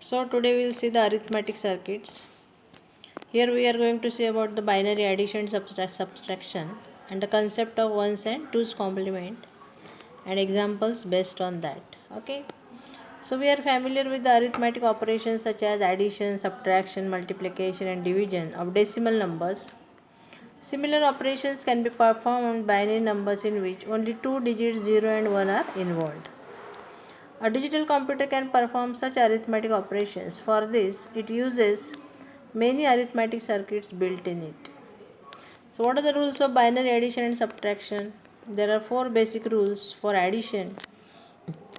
So today we will see the arithmetic circuits. Here we are going to see about the binary addition subtraction and the concept of ones and twos complement and examples based on that. Okay. So we are familiar with the arithmetic operations such as addition, subtraction, multiplication and division of decimal numbers. Similar operations can be performed on binary numbers in which only two digits 0 and 1 are involved. A digital computer can perform such arithmetic operations. For this, it uses many arithmetic circuits built in it. So, what are the rules of binary addition and subtraction? There are four basic rules for addition,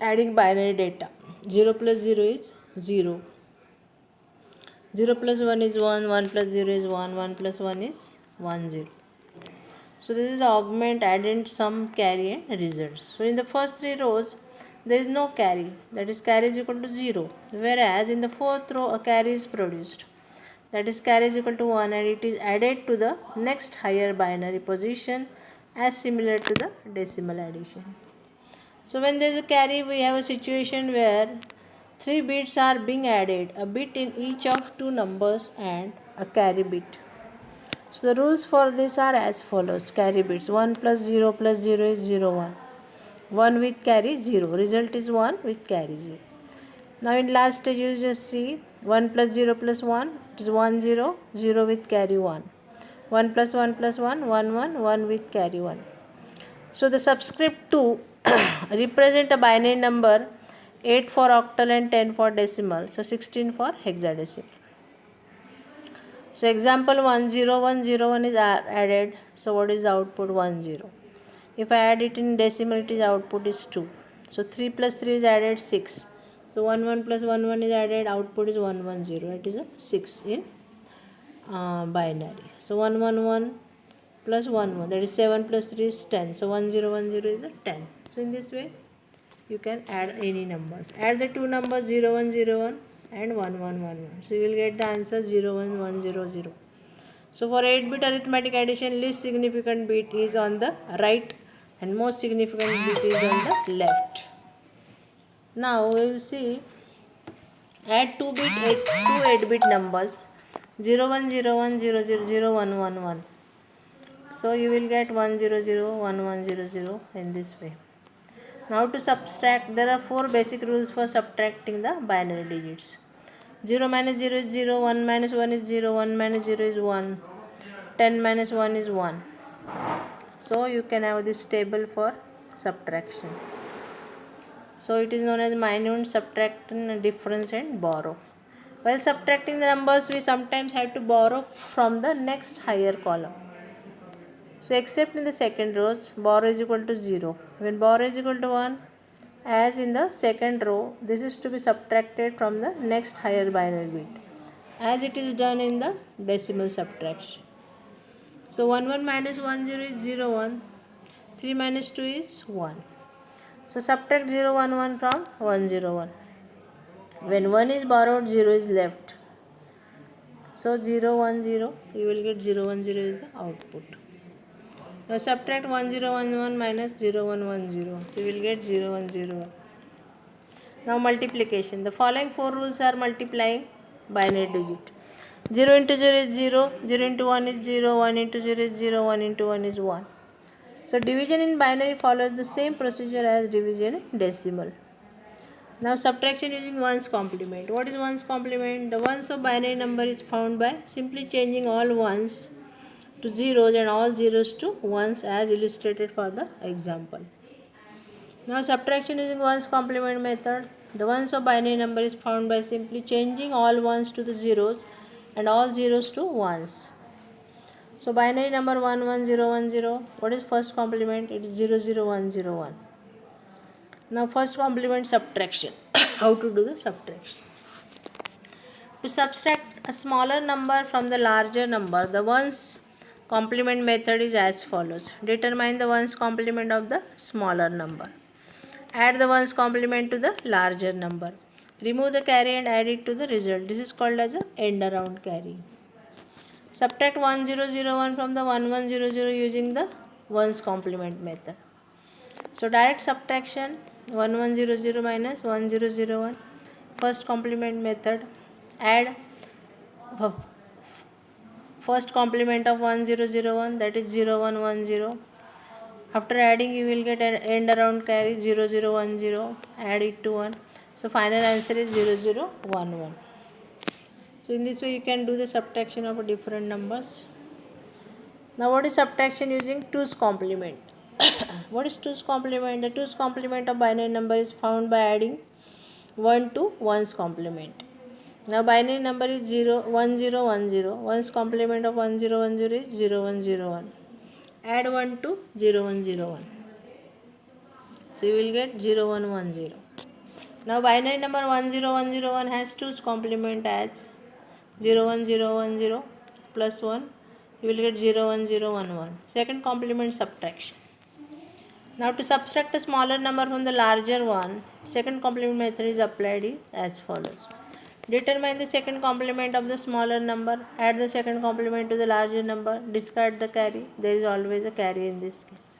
adding binary data. 0 plus 0 is 0. 0 plus 1 is 1, 1 plus 0 is 1, 1 plus 1 is 1, 0. So this is the augment, addend, sum, carry and results. So in the first three rows there is no carry, that is carry is equal to 0, whereas in the fourth row a carry is produced, that is carry is equal to 1, and it is added to the next higher binary position as similar to the decimal addition. So when there is a carry, we have a situation where 3 bits are being added, a bit in each of two numbers and a carry bit. So the rules for this are as follows. Carry bits 1 plus 0 plus 0 is 0 1. 1 with carry 0. Result is 1 with carry 0. Now in last stage you just see 1 plus 0 plus 1, it is 1 0, 0 with carry 1. 1 plus 1 plus 1, 1 1, 1 with carry 1. So the subscript 2 represent a binary number, 8 for octal and 10 for decimal. So 16 for hexadecimal. So example 1 0 1 0 1 is added. So what is the output? 1 0. If I add it in decimal, it is output is 2. So 3 plus 3 is added 6. So 1 1 plus 1 1 is added, output is 1 1 0. It is a 6 in binary. So 1 1 1 plus 1 1, that is 7 plus 3 is 10. So 1 0 1 0 is a 10. So in this way you can add any numbers. Add the two numbers 0 1 0 1 and 1 1 1 1. So you will get the answer 0 1 1 0 0. So for 8-bit arithmetic addition, least significant bit is on the right and most significant bit is on the left. Now we will see add 8-bit numbers 0 1 0 1 0 0 0 1 1 1. So you will get 1 0 0 1 1 0 0 in this way. Now to subtract, there are four basic rules for subtracting the binary digits. 0 minus 0 is 0, 1 minus 1 is 0, 1 minus 0 is 1, 10 minus 1 is 1. So you can have this table for subtraction. So it is known as minus, subtract, difference and borrow. While subtracting the numbers, we sometimes have to borrow from the next higher column. So except in the second rows, borrow is equal to 0. When borrow is equal to 1, as in the second row, this is to be subtracted from the next higher binary bit, as it is done in the decimal subtraction. So 1 1 minus 1 0 is 0 1, 3 minus 2 is 1. So subtract 0 1 1 from 1 0 1. When 1 is borrowed, 0 is left. So 0 1 0, you will get 0 1 0 is the output. Now subtract 1 0 1 1 minus 0 1 1 0. So you will get 0 1 0 1. Now multiplication. The following four rules are multiplying binary digit. 0 into 0 is 0, 0 into 1 is 0, 1 into 0 is 0, 1 into 1 is 1. So division in binary follows the same procedure as division in decimal. Now subtraction using ones complement. What is ones complement? The ones of binary number is found by simply changing all ones to zeros and all zeros to ones as illustrated for the example. Now subtraction using ones complement method. The ones of binary number is found by simply changing all ones to the zeros and all zeros to ones. So binary number 1 1 0 1 0. What is first complement? It is 0 0 1 0 1. Now first complement subtraction. How to do the subtraction? To subtract a smaller number from the larger number, the ones complement method is as follows. Determine the ones complement of the smaller number. Add the ones complement to the larger number. Remove the carry and add it to the result. This is called as a end around carry. Subtract 1001 from the 1100 using the ones complement method. So direct subtraction 1100 minus 1001. first complement method. Add first complement of 1001, that is 0110. After adding you will get an end around carry 0010. Add it to 1. So final answer is 0011. So in this way you can do the subtraction of different numbers. Now what is subtraction using 2's complement? What is 2's complement? The 2's complement of binary number is found by adding 1 to 1's complement. Now binary number is 1010. 1's complement of 1010 is 0101. Add 1 to 0101. So you will get 0110. Now binary number 10101 has 2's complement as 01010 plus 1. You will get 01011. Second complement subtraction. Now to subtract a smaller number from the larger one, second complement method is applied as follows. Determine the second complement of the smaller number, add the second complement to the larger number, discard the carry. There is always a carry in this case.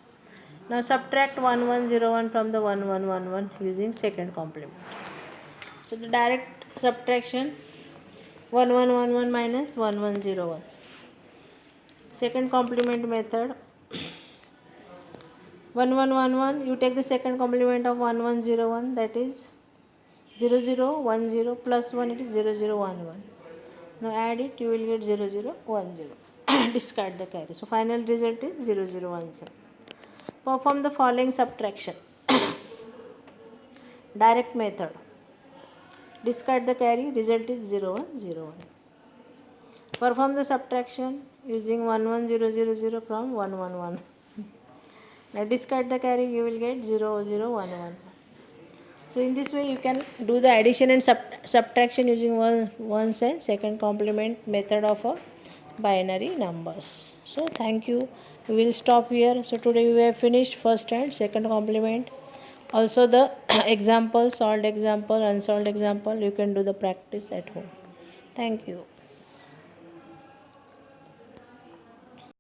Now subtract 1101 from the 1111 using second complement. So the direct subtraction 1111 minus 1101. Second complement method 1111, you take the second complement of 1101, that is 0010 plus 1, it is 0011. Now add it, you will get 0010. Discard the carry. So final result is 0017. Perform the following subtraction. Direct method. Discard the carry, result is 0101. Perform the subtraction using 11000 from 111. Now discard the carry, you will get 0011. So in this way you can do the addition and subtraction using ones and second complement method of a binary numbers. So thank you. We will stop here. So today we have finished first and second complement. Also the example, solved example, unsolved example, you can do the practice at home. Thank you.